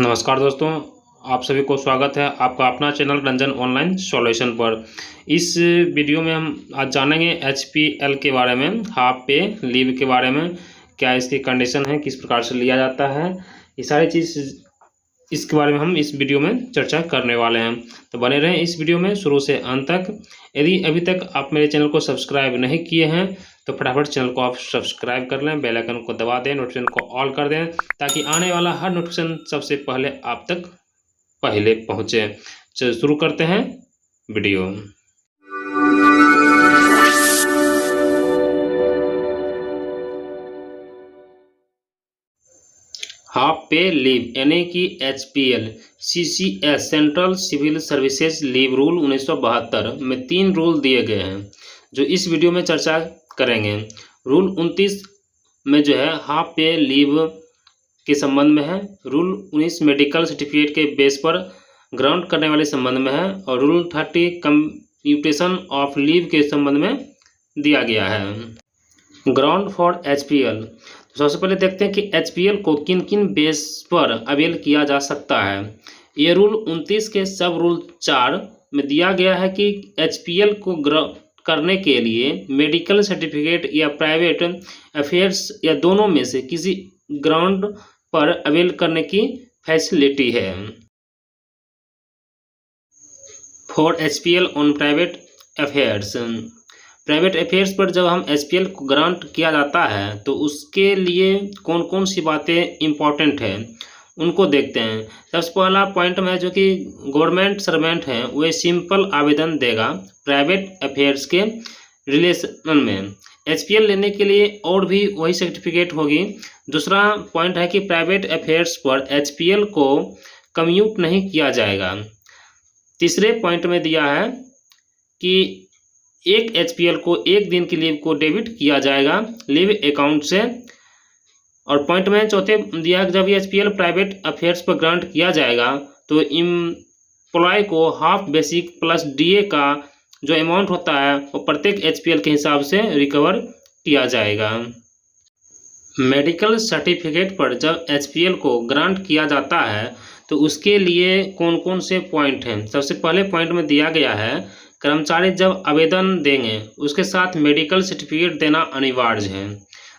नमस्कार दोस्तों, आप सभी को स्वागत है आपका अपना चैनल रंजन ऑनलाइन सॉल्यूशन पर। इस वीडियो में हम आज जानेंगे एचपीएल के बारे में, हाफ पे लीव के बारे में, क्या इसकी कंडीशन है, किस प्रकार से लिया जाता है, ये सारी चीज़ इसके बारे में हम इस वीडियो में चर्चा करने वाले हैं। तो बने रहें इस वीडियो में शुरू से अंत तक। यदि अभी तक आप मेरे चैनल को सब्सक्राइब नहीं किए हैं तो फटाफट चैनल को आप सब्सक्राइब कर लें, बेल आइकन को दबा दें, नोटिफिकेशन को ऑल कर दें ताकि आने वाला हर नोटिफिकेशन सबसे पहले आप तक पहुँचे। चलिए शुरू करते हैं वीडियो। हाफ पे लीव यानी कि HPL CCS central civil services leave rule 1972 में 3 रूल दिए गए हैं जो इस वीडियो में चर्चा करेंगे। रूल 29 में जो है हाफ पे लीव के संबंध में है, रूल 19 मेडिकल सर्टिफिकेट के बेस पर ग्रांट करने वाले संबंध में है और रूल 30 कंप्यूटेशन ऑफ लीव के संबंध में दिया गया है। ग्राउंड फॉर एचपीएल, सबसे पहले देखते हैं कि एचपीएल को किन किन बेस पर अवेल किया जा सकता है। ये रूल 29 के सब रूल 4 में दिया गया है कि एचपीएल को करने के लिए मेडिकल सर्टिफिकेट या प्राइवेट अफेयर्स या दोनों में से किसी ग्राउंड पर अवेल करने की फैसिलिटी है। For HPL on private affairs, private affairs पर जब हम एचपीएल को ग्रांट किया जाता है तो उसके लिए कौन कौन सी बातें इम्पॉर्टेंट हैं उनको देखते हैं। सबसे पहला पॉइंट में जो कि गवर्नमेंट सर्वेंट हैं वे सिंपल आवेदन देगा प्राइवेट अफेयर्स के रिलेशन में। एचपीएल लेने के लिए और भी वही सर्टिफिकेट होगी। दूसरा पॉइंट है कि प्राइवेट अफेयर्स पर एचपीएल को कम्यूट नहीं किया जाएगा। तीसरे पॉइंट में दिया है कि एक एचपीएल को एक दिन की लीव को डेबिट किया जाएगा लीव अकाउंट से। और पॉइंट में चौथे दिया है कि जब एचपीएल प्राइवेट अफेयर्स पर ग्रांट किया जाएगा तो एम्प्लॉय को हाफ बेसिक प्लस डीए का जो अमाउंट होता है वो प्रत्येक एचपीएल के हिसाब से रिकवर किया जाएगा। मेडिकल सर्टिफिकेट पर जब एचपीएल को ग्रांट किया जाता है तो उसके लिए कौन कौन से पॉइंट हैं। सबसे पहले पॉइंट में दिया गया है कर्मचारी जब आवेदन देंगे उसके साथ मेडिकल सर्टिफिकेट देना अनिवार्य है।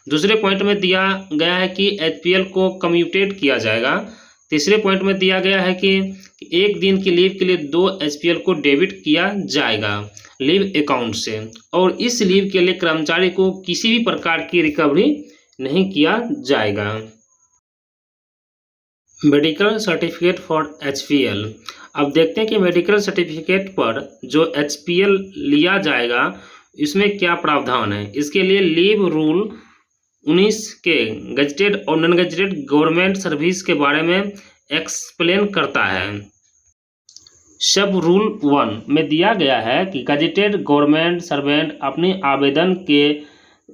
दूसरे पॉइंट में दिया गया है कि एचपीएल को कम्यूटेट किया जाएगा। तीसरे पॉइंट में दिया गया है कि एक दिन की लीव के लिए 2 एचपीएल को डेबिट किया जाएगा लीव अकाउंट से और इस लीव के लिए कर्मचारी को किसी भी प्रकार की रिकवरी नहीं किया जाएगा। मेडिकल सर्टिफिकेट फॉर एचपीएल, अब देखते हैं कि मेडिकल सर्टिफिकेट पर जो एचपीएल लिया जाएगा इसमें क्या प्रावधान है। इसके लिए लीव रूल 19 के गजेटेड और नॉन गजेटेड गवर्नमेंट सर्विस के बारे में एक्सप्लेन करता है। सब रूल 1 में दिया गया है कि गजेटेड गवर्नमेंट सर्वेंट अपने आवेदन के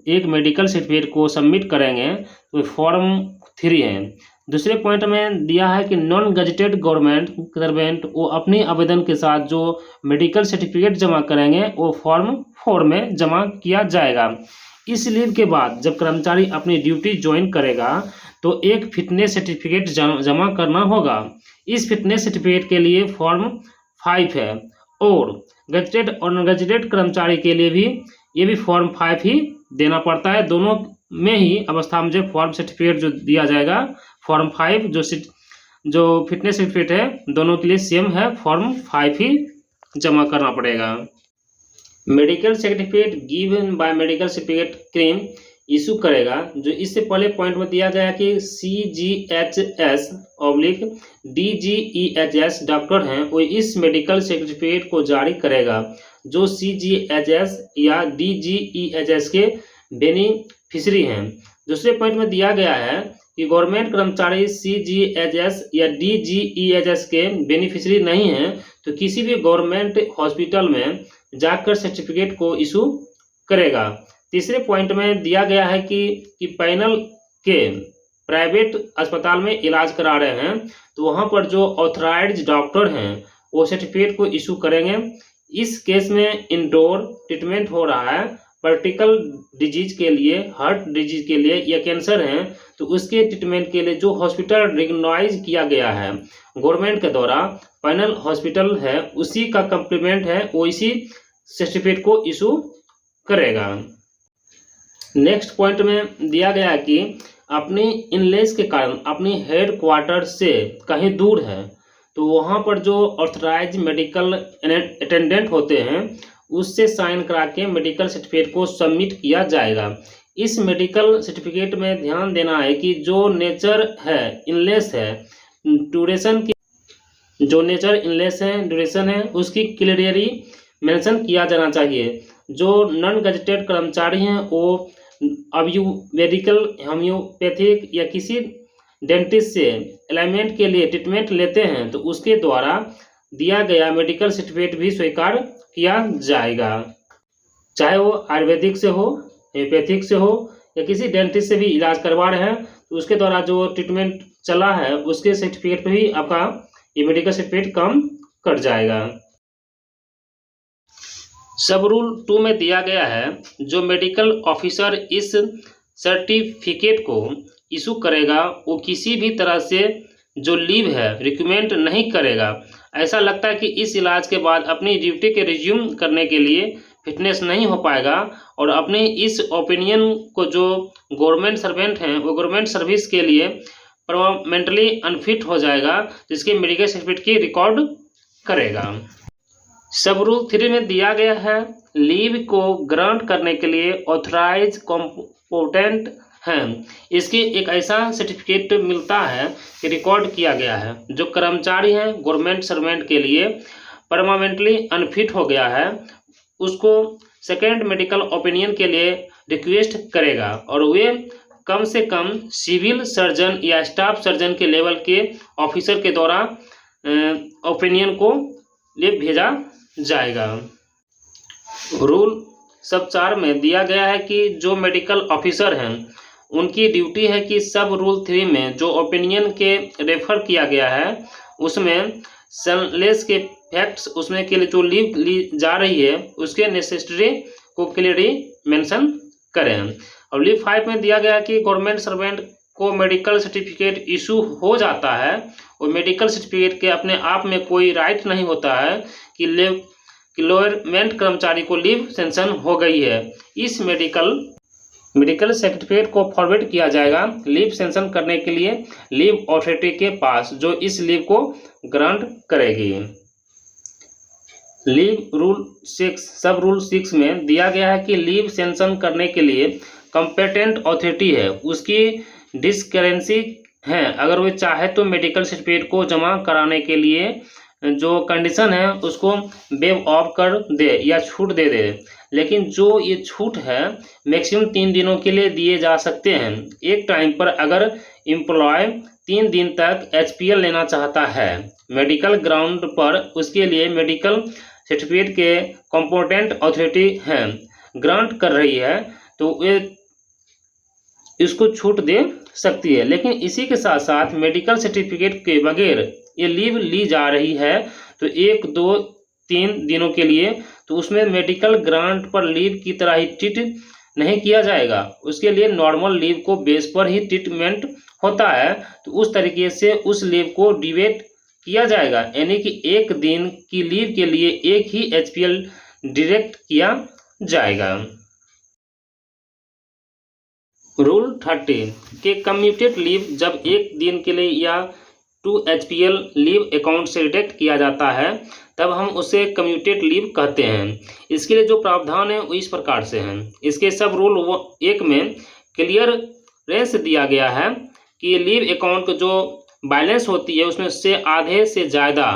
एक मेडिकल सर्टिफिकेट को सबमिट करेंगे तो फॉर्म 3 है। दूसरे पॉइंट में दिया है कि नॉन गजेटेड गवर्नमेंट सर्वेंट वो अपने आवेदन के साथ जो मेडिकल सर्टिफिकेट जमा करेंगे वो फॉर्म 4 में जमा किया जाएगा। इस लीव के बाद जब कर्मचारी अपनी ड्यूटी ज्वाइन करेगा तो एक फिटनेस सर्टिफिकेट जमा करना होगा। इस फिटनेस सर्टिफिकेट के लिए फॉर्म 5 है और गजेटेड और नॉन गजेटेड कर्मचारी के लिए भी ये भी फॉर्म 5 ही देना पड़ता है। दोनों में ही अवस्था में जो फॉर्म सर्टिफिकेट जो दिया जाएगा फॉर्म 5 जो फिटनेस सर्टिफिकेट है दोनों के लिए सेम है, फॉर्म 5 ही जमा करना पड़ेगा। Medical certificate given by medical certificate claim issue करेगा जो इससे पहले पॉइंट में दिया गया कि CGHS/DGEHS डॉक्टर हैं वो इस मेडिकल सर्टिफिकेट को जारी करेगा जो CGHS या DGEHS के बेनिफिशरी हैं। दूसरे पॉइंट में दिया गया है कि गवर्नमेंट कर्मचारी CGHS या DGEHS के बेनिफिशरी नहीं हैं तो किसी भी गवर्नमेंट हॉस्पिटल में जाकर सर्टिफिकेट को इशू करेगा। तीसरे पॉइंट में दिया गया है कि पैनल के प्राइवेट अस्पताल में इलाज करा रहे हैं तो वहां पर जो ऑथराइज्ड डॉक्टर हैं वो सर्टिफिकेट को इशू करेंगे। इस केस में इंडोर ट्रीटमेंट हो रहा है पर्टिकल डिजीज के लिए, हार्ट डिजीज के लिए या कैंसर हैं, तो उसके ट्रीटमेंट के लिए जो हॉस्पिटल रिकॉग्नाइज किया गया है गवर्नमेंट के द्वारा, पैनल हॉस्पिटल है, उसी का कम्प्लीमेंट है, वो इसी सर्टिफिकेट को इशू करेगा। नेक्स्ट पॉइंट में दिया गया है कि अपनी इनलेस के कारण अपनी हेड क्वार्टर से कहीं दूर है, तो वहाँ पर जो ऑथराइज मेडिकल अटेंडेंट होते हैं उससे साइन करा के मेडिकल सर्टिफिकेट को सबमिट किया जाएगा। इस मेडिकल सर्टिफिकेट में ध्यान देना है कि जो नेचर है इनलेस है, ड्यूरेशन की जो नेचर इनलेस है, ड्यूरेशन है, उसकी क्लियरली मेंशन किया जाना चाहिए। जो नॉन गजेटेड कर्मचारी हैं वो आयुर्वेदिकल, होम्योपैथिक या किसी डेंटिस्ट से अलाइनमेंट के लिए ट्रीटमेंट लेते हैं, तो उसके द्वारा दिया गया मेडिकल सर्टिफिकेट भी स्वीकार किया जाएगा, चाहे वो आयुर्वेदिक से हो, होम्योपैथिक से हो या किसी डेंटिस्ट से भी इलाज करवा रहे हैं, तो उसके द्वारा जो ट्रीटमेंट चला है उसके सर्टिफिकेट पर भी आपका ये मेडिकल सर्टिफिकेट कम कट जाएगा। सब रूल 2 में दिया गया है जो मेडिकल ऑफिसर इस सर्टिफिकेट को इशू करेगा वो किसी भी तरह से जो लीव है रिकमेंड नहीं करेगा। ऐसा लगता है कि इस इलाज के बाद अपनी ड्यूटी के रिज्यूम करने के लिए फिटनेस नहीं हो पाएगा और अपने इस ओपिनियन को जो गवर्नमेंट सर्वेंट हैं वो गवर्नमेंट सर्विस के लिए परमानेंटली अनफिट हो जाएगा, जिसके मेडिकल सर्टिफिकेट की रिकॉर्ड करेगा। सब रूल 3 में दिया गया है लीव को ग्रांट करने के लिए ऑथराइज कॉम्पिटेंट हैं, इसकी एक ऐसा सर्टिफिकेट मिलता है कि रिकॉर्ड किया गया है जो कर्मचारी हैं गवर्नमेंट सर्वेंट के लिए परमानेंटली अनफिट हो गया है, उसको सेकेंड मेडिकल ओपिनियन के लिए रिक्वेस्ट करेगा और वे कम से कम सिविल सर्जन या स्टाफ सर्जन के लेवल के ऑफिसर के द्वारा ओपिनियन को लिए भेजा जाएगा। रूल सब 4 में दिया गया है कि जो मेडिकल ऑफिसर हैं उनकी ड्यूटी है कि सब रूल 3 में जो ओपिनियन के रेफर किया गया है उसमें सनलेस के फैक्ट्स उसमें के लिए जो लीव ली जा रही है उसके नेसेसरी को क्लियरली मेंशन करें। और लीव 5 में दिया गया कि गवर्नमेंट सर्वेंट को मेडिकल सर्टिफिकेट इशू हो जाता है और मेडिकल सर्टिफिकेट के अपने आप में कोई राइट नहीं होता है कि गवर्नमेंट कर्मचारी को लीव सेंक्शन हो गई है। इस मेडिकल सर्टिफिकेट को फॉरवर्ड किया जाएगा लीव सेंक्शन करने के लिए लीव अथॉरिटी के पास, जो इस लीव को ग्रांट करेगी। लीव रूल 6 सब रूल 6 में दिया गया है कि लीव सेंक्शन करने के लिए कॉम्पिटेंट अथॉरिटी है, उसकी डिस्क्रेंसी है, अगर वे चाहे तो मेडिकल सर्टिफिकेट को जमा कराने के लिए जो कंडीशन है उसको वेव ऑफ कर दे या छूट दे दे, लेकिन जो ये छूट है मैक्सिमम 3 दिनों के लिए दिए जा सकते हैं। एक टाइम पर अगर एम्प्लॉय 3 दिन तक HPL लेना चाहता है मेडिकल ग्राउंड पर, उसके लिए मेडिकल सर्टिफिकेट के कॉम्पिटेंट अथॉरिटी है ग्रांट कर रही है तो वे इसको छूट दे सकती है। लेकिन इसी के साथ साथ मेडिकल सर्टिफिकेट के बगैर ये लीव ली जा रही है तो 1, 2, 3 दिनों के लिए, तो उसमें मेडिकल ग्रांट पर लीव की तरह ही ट्रीट नहीं किया जाएगा, उसके लिए नॉर्मल लीव को बेस पर ही ट्रीटमेंट होता है, तो उस तरीके से उस लीव को डिवाइड किया जाएगा, यानी कि 1 दिन की लीव के लिए एक ही HPL डायरेक्ट किया जाएगा। रूल 30 के कम्यूटेड लीव जब 1 दिन के लिए या 2 HPL लीव अकाउंट से डिडक्ट किया जाता है तब हम उसे कम्यूटेड लीव कहते हैं। इसके लिए जो प्रावधान है वो इस प्रकार से हैं। इसके सब रूल 1 में क्लियरेंस दिया गया है कि लीव अकाउंट को जो बैलेंस होती है उसमें से आधे से ज़्यादा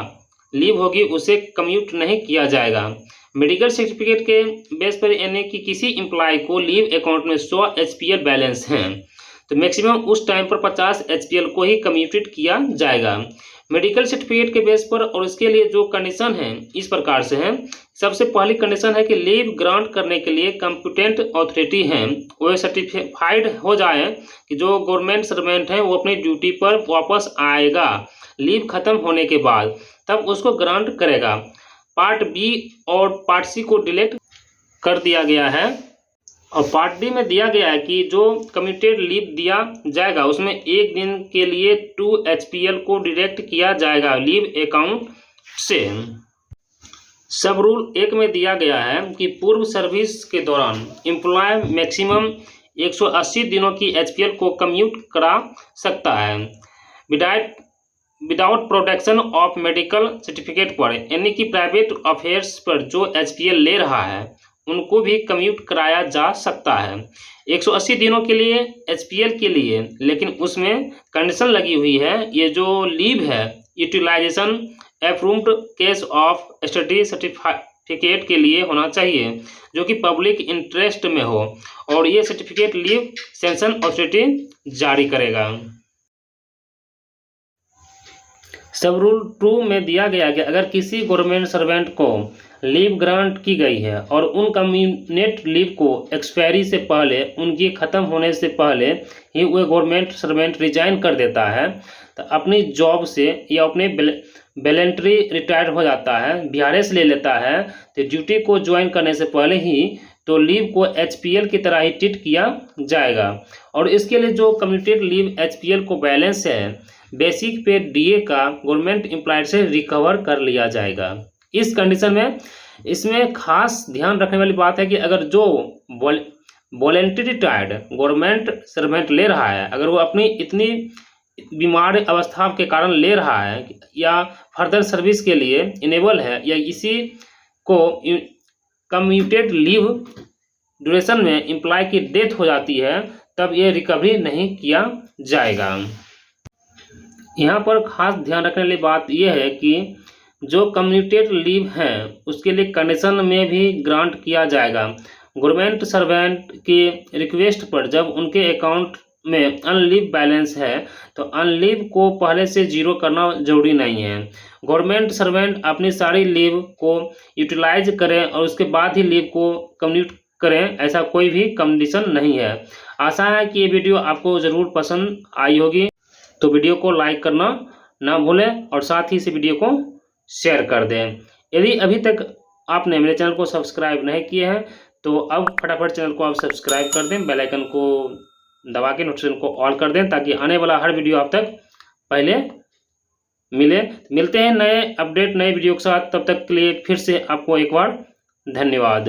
लीव होगी उसे कम्यूट नहीं किया जाएगा। मेडिकल सर्टिफिकेट के बेस पर यानी कि किसी एम्प्लॉय को लीव अकाउंट में 100 HPL बैलेंस हैं तो मैक्सिमम उस टाइम पर 50 HPL को ही कम्यूटेड किया जाएगा मेडिकल सर्टिफिकेट के बेस पर। और इसके लिए जो कंडीशन है इस प्रकार से हैं। सबसे पहली कंडीशन है कि लीव ग्रांट करने के लिए कॉम्पिटेंट अथॉरिटी हैं वो सर्टिफाइड हो जाए कि जो गवर्नमेंट सर्वेंट हैं वो अपनी ड्यूटी पर वापस आएगा लीव खत्म होने के बाद, तब उसको ग्रांट करेगा। पार्ट बी और पार्ट सी को डिलीट कर दिया गया है और पार्ट डी में दिया गया है कि जो कम्यूटेड लीव दिया जाएगा उसमें एक दिन के लिए 2 HPL को डिडक्ट किया जाएगा लीव अकाउंट से। सब रूल 1 में दिया गया है कि पूर्व सर्विस के दौरान एम्प्लॉय मैक्सिमम 180 दिनों की HPL को कम्यूट करा सकता है without protection of medical certificate पर, यानी कि प्राइवेट अफेयर्स पर जो HPL ले रहा है उनको भी कम्यूट कराया जा सकता है 180 दिनों के लिए HPL के लिए। लेकिन उसमें कंडीशन लगी हुई है, ये जो लीव है utilisation approved case of study certificate के लिए होना चाहिए जो कि पब्लिक इंटरेस्ट में हो, और ये सर्टिफिकेट लीव सेंशन अथॉरिटी जारी करेगा। सब रूल 2 में दिया गया कि अगर किसी गवर्नमेंट सर्वेंट को लीव ग्रांट की गई है और उन कम्यूटेड लीव को एक्सपायरी से पहले, उनकी ख़त्म होने से पहले ही वह गवर्नमेंट सर्वेंट रिजाइन कर देता है तो अपनी जॉब से या अपने वॉलंटरी रिटायर्ड हो जाता है, VRS ले लेता है, तो ड्यूटी को ज्वाइन करने से पहले ही तो लीव को HPL की तरह ही ट्रीट किया जाएगा। और इसके लिए जो कम्यूटेड लीव HPL को बैलेंस है बेसिक पे DA का गवर्नमेंट एम्प्लॉयर से रिकवर कर लिया जाएगा। इस कंडीशन में इसमें खास ध्यान रखने वाली बात है कि अगर जो वॉलंटरी रिटायर्ड गवर्नमेंट सर्वेंट ले रहा है, अगर वो अपनी इतनी बीमार अवस्था के कारण ले रहा है या फर्दर सर्विस के लिए इनेबल है या इसी को कम्यूटेड लीव ड्यूरेशन में एम्प्लॉय की डेथ हो जाती है, तब ये रिकवरी नहीं किया जाएगा। यहाँ पर खास ध्यान रखने वाली बात यह है कि जो कम्यूटेड लीव हैं उसके लिए कंडीशन में भी ग्रांट किया जाएगा। गवर्नमेंट सर्वेंट की रिक्वेस्ट पर जब उनके अकाउंट में अनलीव बैलेंस है तो अनलीव को पहले से जीरो करना जरूरी नहीं है। गवर्नमेंट सर्वेंट अपनी सारी लीव को यूटिलाइज करें और उसके बाद ही लीव को कम्यूट करें, ऐसा कोई भी कंडीशन नहीं है। आशा है कि ये वीडियो आपको ज़रूर पसंद आई होगी, तो वीडियो को लाइक करना ना भूलें और साथ ही इस वीडियो को शेयर कर दें। यदि अभी तक आपने मेरे चैनल को सब्सक्राइब नहीं किए हैं तो अब फटाफट चैनल को आप सब्सक्राइब कर दें, बेल आइकन को दबा के नोटिफिकेशन को ऑल कर दें ताकि आने वाला हर वीडियो आप तक पहले मिले। मिलते हैं नए अपडेट नए वीडियो के साथ, तब तक के लिए फिर से आपको एक बार धन्यवाद।